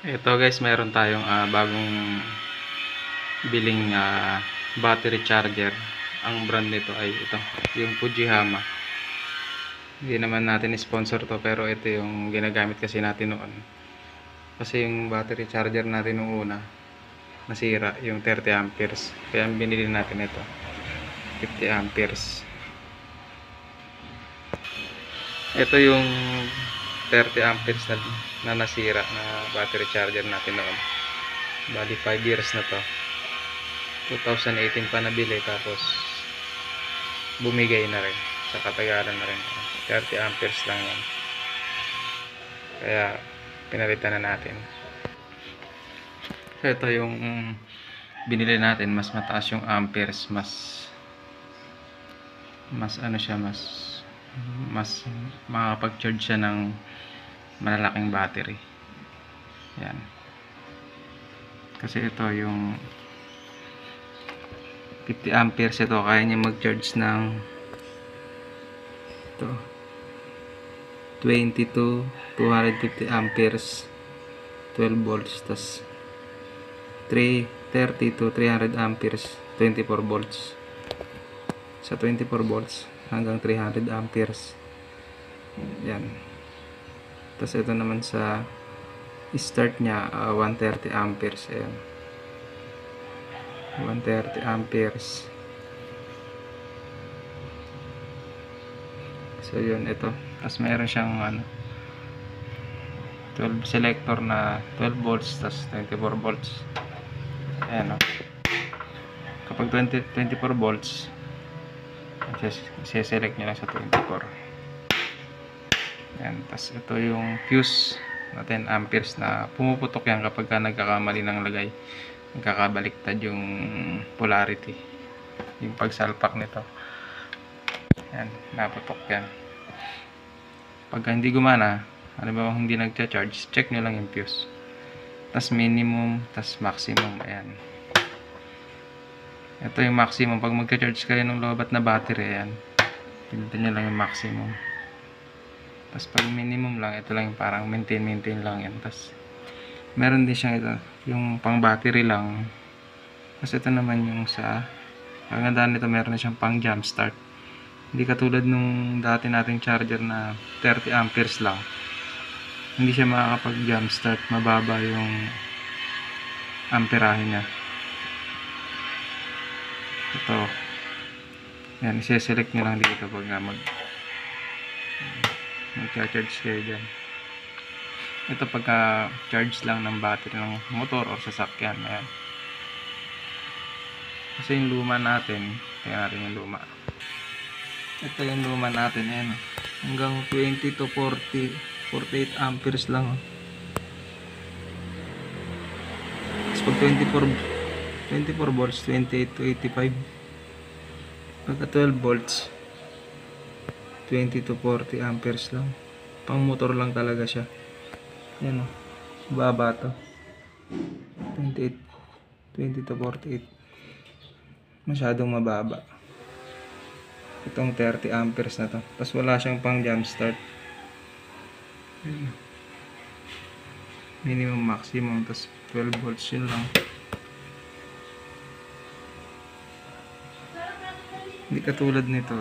Ito guys, meron tayong bagong biling battery charger. Ang brand nito ay ito, yung Fujihama. Hindi naman natin sponsor to, pero ito yung ginagamit kasi natin noon. Kasi yung battery charger natin noong una nasira, yung 30 amperes. Kaya binili natin ito, 50 amperes. Ito yung 30 amperes na nasira na battery charger natin noon. Bali 5 years na to. 2018 pa nabili, tapos bumigay na rin sa katagalan na rin. 30 amperes lang yan, kaya pinalitan na natin. So ito yung binili natin, mas mataas yung amperes, mas ano siya, mas makakapag-charge siya ng malalaking battery. Yan, kasi ito yung 50 amperes, ito kaya niya mag-charge ng ito 20 to 250 amperes, 12 volts, tas 330 to 300 amperes, 24 volts. Sa 24 volts hanggang 300 amperes. Yan. Tas ito naman sa start niya, 130 amperes. Ayan, 130 amperes. So yun, ito. Tapos mayroon siyang 12 selector na 12 volts, tas 24 volts. Ayan o. Kapag 24 volts, i-select nyo lang sa 24. Ayan. Tas ito yung fuse na 10 amperes na pumuputok yan kapag nagkakamali ng lagay. Nagkakabaliktad yung polarity, yung pagsalpak nito. Ayan, naputok yan. Pagka hindi gumana, halimbawa hindi nagcha-charge, check nyo lang yung fuse. Tas minimum, tas maximum. Ayan, ito yung maximum. Pag magcha-charge kayo ng lobat na battery, ayan, pilitin nyo lang yung maximum. Tas pag minimum lang, ito lang yung parang maintain lang yan. Tas meron din siyang ito, yung pang battery lang. Kasi ito naman yung sa kagandaan nito, meron na siyang pang jump start. Hindi katulad nung dati nating charger na 30 amperes lang, hindi siya makakapag jump start, mababa yung amperahe niya. Ito, yan, i-select nyo lang dito pag mag-charge kayo dyan. Ito pagka charge lang ng battery ng motor o sasakyan. Ayan, kasi yung luma natin, kaya natin yung luma. Ito yung luma natin, ayan, hanggang 20 to 40, 48 amperes lang. Tapos pag 24 volts, 28 to 85. Pagka 12 volts, 20 to 40 amperes lang. Pang motor lang talaga siya. Ayan o, baba to, 28, 20 to 48. Masyadong mababa itong 30 amperes na to. Tapos wala siyang pang jump start. Minimum, maximum, tapos 12 volts, yun lang. Hindi katulad nito.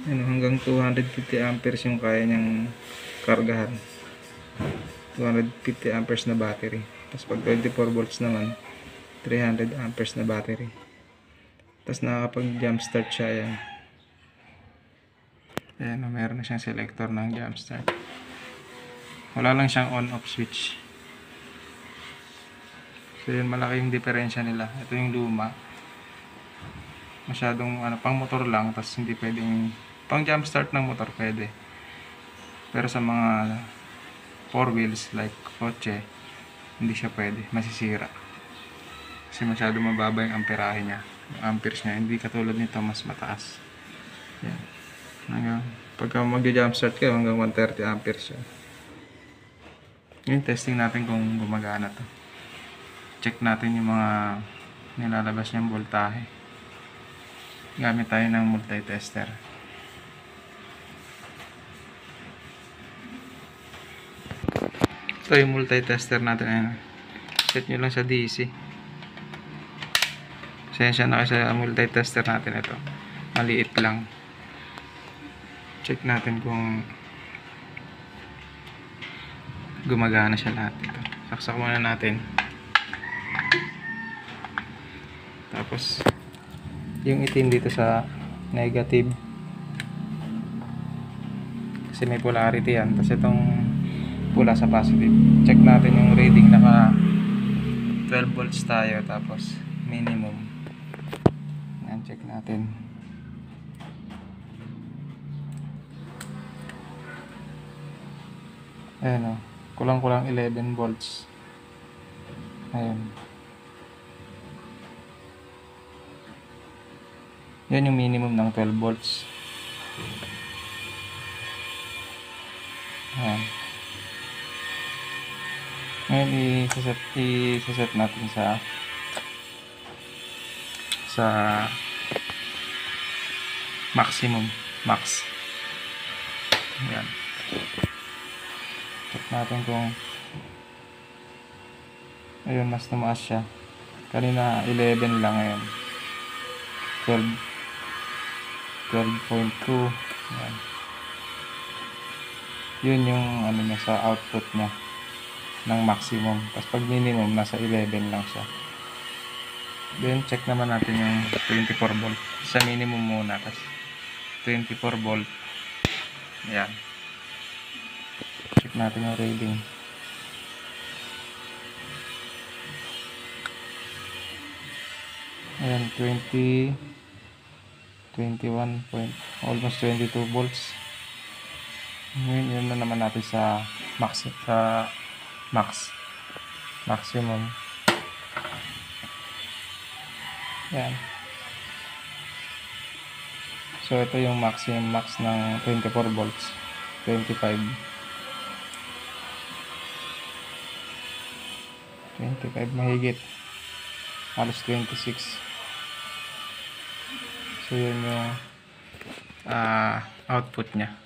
Ayan, hanggang 250 amperes yung kaya niyang kargahan. 250 amperes na battery. Tapos pag 24 volts naman, 300 amperes na battery. Tapos nakakapag jump start siya. Ayan, ayan, meron na siyang selector ng jump start. Wala lang siyang on off switch. So yun, malaki yung diferensya nila. Ito yung luma, masyadong pang motor lang, tapos hindi pwedeng pang jump start ng motor, pwede, pero sa mga 4 wheels like kotse, hindi siya pwede, masisira kasi masyado mababa yung amperahe niya, yung amperes niya. Hindi katulad nito, mas mataas. Yan, pagka mag-jump start kayo, hanggang 130 amperes siya. Ngayon, testing natin kung gumagana to. Check natin yung mga nilalabas niyang voltahe. Gamit tayo ng multi-tester. Ito yung multi-tester natin. Ayan. Set nyo lang sa DC. Pasensya na kayo sa multi-tester natin ito. Maliit lang. Check natin kung gumagana siya lahat ito. Saksak muna natin. Tapos yung itim dito sa negative kasi may polarity yan. Tapos itong pula sa positive. Check natin yung reading. Naka 12 volts tayo. Tapos minimum. Yan, check natin. Ayan o. Kulang-kulang 11 volts. Ayan. Yan yung minimum ng 12 volts. Ayan. Ngayon i-set natin sa maximum. Max. Ayan. Check natin kung ayun, mas tumaas siya. Kanina 11 lang, ngayon 12.2. Ayan. Yun yung ano niya sa output niya ng maximum. Tapos pag minimum nasa 11 lang siya. Then check naman natin yung 24 volt sa minimum muna. Tapos 24 volt. Ayan. Check natin yung reading. Ayan, 21 point, almost 22 volts. Ngayon, yun na naman natin sa maximum. Yan. So ito yung max ng 24 volts. 25 mahigit. Halos 26. So yun yung output nya.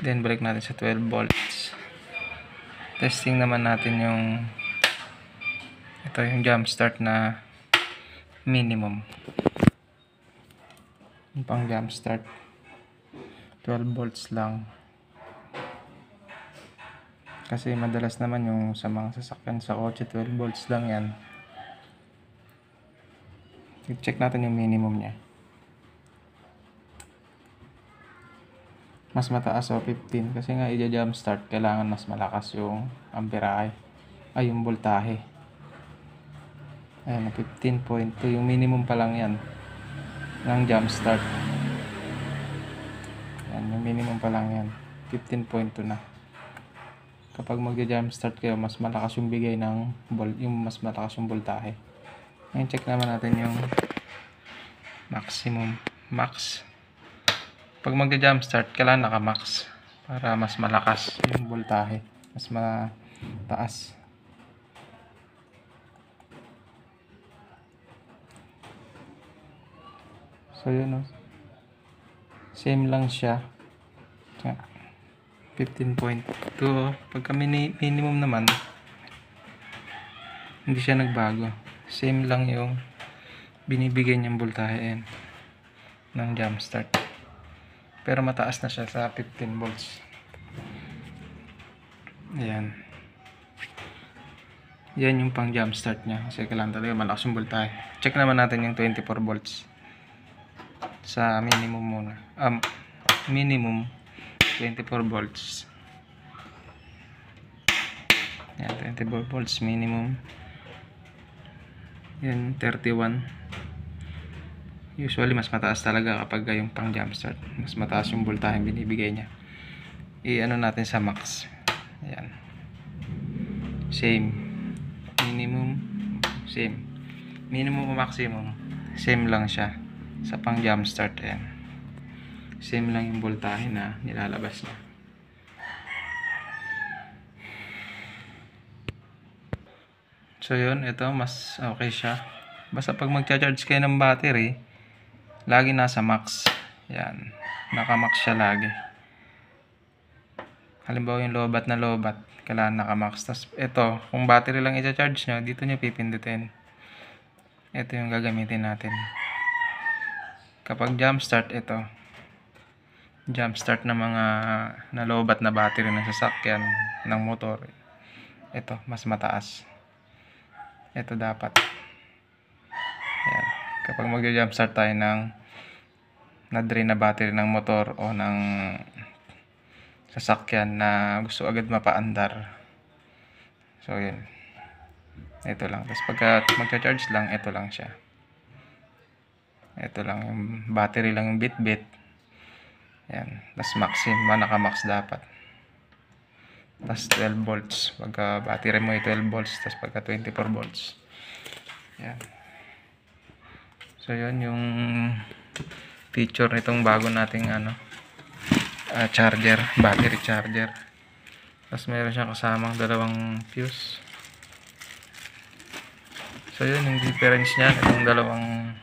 Then balik natin sa 12 volts. Testing naman natin yung ito yung jump start na minimum. Yung pang jump start 12 volts lang. Kasi madalas naman yung sa mga sasakyan sa kotse 12 volts lang yan. Check natin yung minimum nya. Mas mataas o 15 kasi nga i-jump start kailangan mas malakas yung amperahe ay yung voltahe. Ayan, 15.2 yung minimum pa lang yan ng jump start. Ayan, yung minimum pa lang yan 15.2 na. Kapag mag-jump start kayo mas malakas yung bigay ng mas malakas yung voltahe. Ngayon check naman natin yung maximum max. Pag mag-jump start, kailangan naka-max para mas malakas yung voltahe, mas mataas. So yun, same lang siya. 15.2. Pagka minimum naman, hindi siya nagbago. Same lang yung binibigay niyang voltahe ng jump start. Pero mataas na siya sa 15 volts. Ayan. Yan yung pang jump start nya. Kasi kailangan talaga malakas yung voltahe. Check naman natin yung 24 volts. Sa minimum muna. Minimum 24 volts. Yan, 24 volts minimum. Yan, 31. Usually mas mataas talaga kapag yung pang jump start. Mas mataas yung voltahe binibigay niya. I-ano natin sa max. Ayan. Same. Minimum. Same. Minimum o maximum. Same lang siya. Sa pang jump start. Ayan. Same lang yung voltahe na nilalabas niya. So yun. Ito mas okay siya. Basta pag mag-charge kayo ng battery, lagi nasa max. Yan. Naka-max siya lagi. Halimbawa yung lobat na lobat, kailangan naka-max. Tapos ito, kung battery lang i-charge nyo, dito nyo pipindutin. Ito yung gagamitin natin. Kapag jump start, ito. Jump start ng mga nalobat na battery ng sasakyan, ng motor. Ito, mas mataas. Ito dapat. Ayan. Kapag mag-jump start tayo ng na-drain na battery ng motor o ng sasakyan na gusto agad mapaandar. So, yun. Ito lang. Tapos pagka magcha-charge lang, ito lang siya. Ito lang. Yung battery lang yung bit-bit. Ayan. Tapos maximum. Naka-max dapat. Tapos 12 volts. Pagka battery mo ay 12 volts. Tapos pagka 24 volts. Ayan. So, yun yung feature nitong bago nating charger, battery charger. Tapos meron siyang kasamang dalawang fuse. So yun yung difference niya itong dalawang,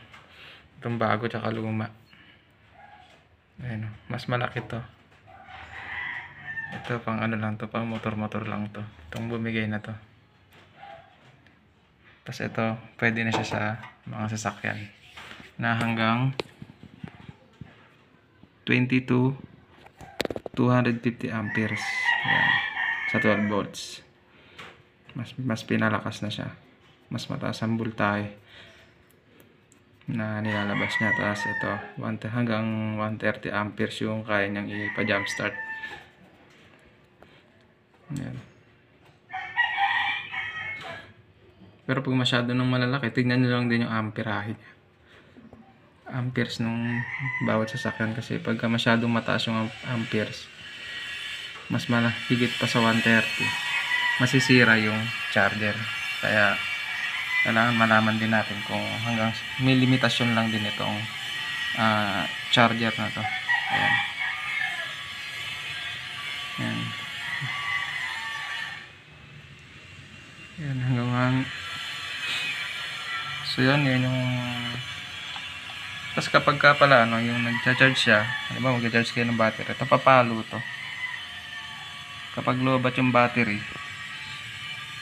itong bago tsaka luma. Ayun, mas malaki to. Ito pang lang to, pang motor lang to. Itong bumigay na to. Tapos ito pwede na siya sa mga sasakyan na hanggang 22 250 amperes. Ayan. Sa 12 volts. Mas pinalakas na siya. Mas mataas ang voltahe na nilalabas niya. Tapos ito, hanggang 130 amperes yung kaya niyang ipa-jump start. Ayan. Pero pag masyado nang malalaki, tignan nyo lang din yung amperahe niya. Amperes nung bawat sasakyan, kasi pagka masyadong mataas yung amperes, mas higit pa sa 130, masisira yung charger. Kaya kailangan malaman din natin kung hanggang may limitasyon lang din itong charger na to. Ayan. Ayan. Ayan, hanggang so yun yung tapos kapag ka pala yung nag-charge siya, halimbawa mag-charge kayo ng battery, ito papalo to. Kapag lobat yung battery,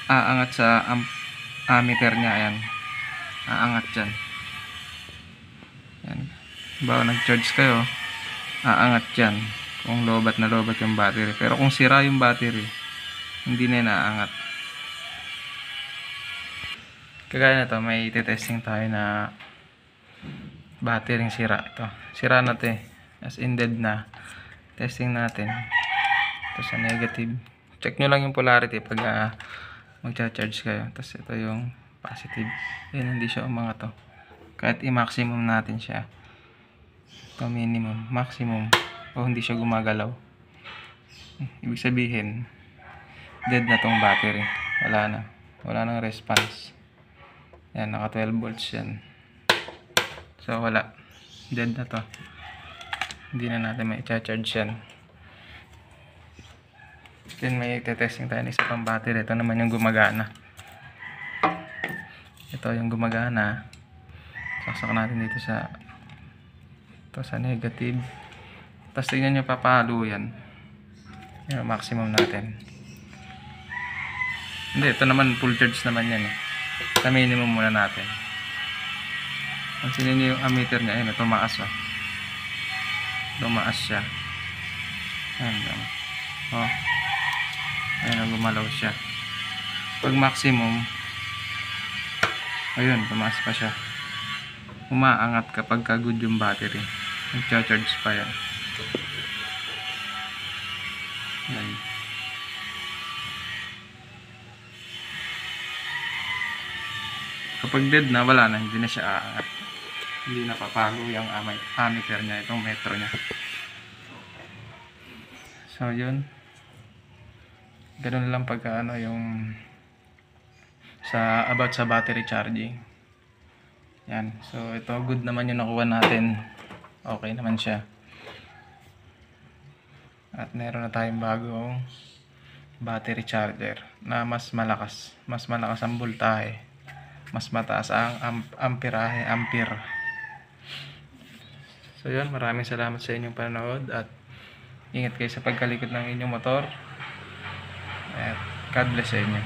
aangat sa ammeter niya. Ayan, aangat dyan. Ayan. Halimbawa nag-charge kayo, aangat dyan kung lobat na lobat yung battery. Pero kung sira yung battery, hindi na naaangat. Kagaya na to, may testing tayo na battery sira. Ito, sira na to as in dead na. Testing natin. Ito sa negative. Check nyo lang yung polarity pag magcha-charge kayo. Tapos ito yung positive. Ayan, hindi siya umangat to. Kahit i-maximum natin siya. Ito minimum, maximum. O hindi siya gumagalaw. Ibig sabihin, dead na tong battery. Wala na. Wala nang response. Ayan, naka 12 volts yan. So wala, dead na to. Hindi na natin may i-charge yan. Then may testing tayo ng isa pang battery. Ito naman yung gumagana. Ito yung gumagana. Saksak natin dito sa negative. Tapos tingnan nyo, papalo yan. Yung maximum natin. Hindi, ito naman full charge naman yan sa minimum muna natin. Pansinin nyo yung ammeter niya. Ayun, tumaas tumaas siya. Ayan lang. Ayan, gumalaw siya. Pag maximum, ayun, tumaas pa siya. Umaangat kapag good yung battery. Nag-charge pa yan. Ayan. Kapag dead na, wala na, hindi na siya aangat. Hindi na papalo yung ammeter niya, itong metro niya. So yun, ganun lang pagka yung about sa battery charging. Yan, so ito good naman yung nakuha natin. Okay naman siya. At meron na tayong bagong battery charger na mas malakas ang voltahe, mas mataas ang ampere. So yun, maraming salamat sa inyong panonood at ingat kayo sa pagkalikot ng inyong motor. God bless sa inyo.